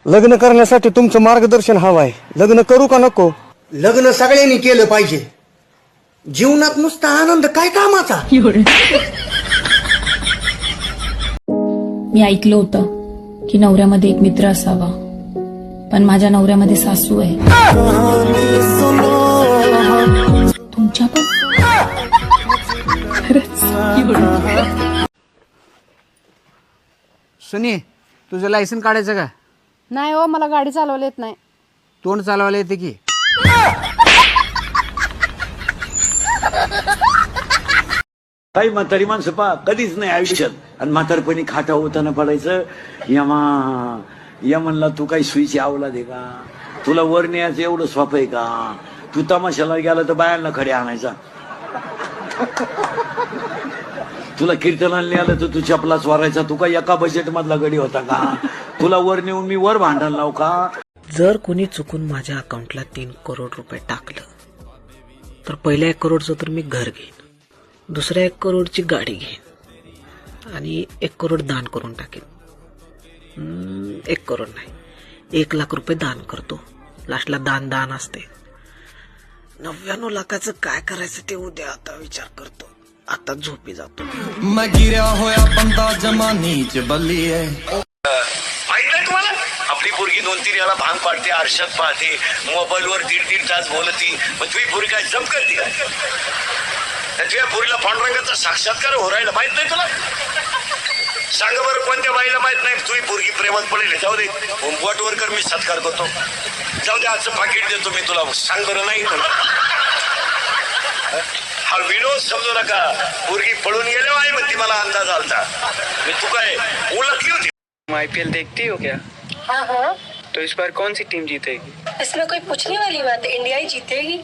लग्न करण्यासाठी तुमचं मार्गदर्शन हवं आहे. लग्न करू का नको? लग्न सगळ्यांनी केलं पाहिजे. जीवनात नुसता आनंद काय कामाचा. मी ऐकलं होतं की नवऱ्यामध्ये एक मित्र असावा, पण माझ्या नवऱ्यामध्ये सासू आहे. तुमच्या पण सुनी, तुझं लायसन काढायचं का? नाही हो, मला गाडी चालवता येत नाही. तोंड चालवायला येते की? काही म्हातारी माणसं पा कधीच नाही आयुष्यात, आणि म्हातारपणी खाटा होताना पडायचं. यमनला तू काही सुईची आवला दे का? तुला वर न्यायचं एवढं स्वाप आहे का? तू तमाशाला गेला तर बायांना खडे आणायचा. तुला कीर्तनाला आलं तर तू चपला स्वारायचा. तू का एका बजेट मधला गडी होता का? तुला वर नेऊन मी वर भांडण लाव का? जर कोणी चुकून माझ्या अकाउंटला 3 करोड रुपये टाकलं तर पहिल्या 1 करोडचं तर मी घर घेईन, दुसऱ्या 1 करोडची गाडी घेईन आणि 1 करोड दान करून टाकेन. 1 करोड नाही, 1 लाख रुपये दान करतो. लास्टला दान दान असते. 99 लाखाचं काय करायचं ते उद्या आता विचार करतो. आता झोपी जातो. मैं गिरा होया बंदा जमानी च बल्ली है. माहित नाही तुम्हाला? आपली पोरगी 2-3 वेळा भांग पाडते, आरशात पाहते, मोबाईलवर 1.5 तास बोलती. मग तुझी पोरी काय जम करते का? तुझ्या पोरीला पांडुरंगाचा साक्षात्कार हो राहिला माहित नाही तुला? सांग बरं, कोणत्या बाईला माहित नाही तुझी पोरगी प्रेमात पडेल? जाऊ दे, बोटवर कर, मी सत्कार करतो. जाऊ दे, आजचं पाकिट देतो मी तुला. सांग बरं. नाही हा विनोद समजू नका. पोरगी पळून गेल्यावर आहे म्हणती, मला अंदाज आलता. मी तू काय ओळखली होती? आईपीएल देखती हो क्या? हाँ. तो इस बार कौन सी टीम जीतेगी? इसमें कोई पूछने वाली बात है, इंडिया ही जीतेगी.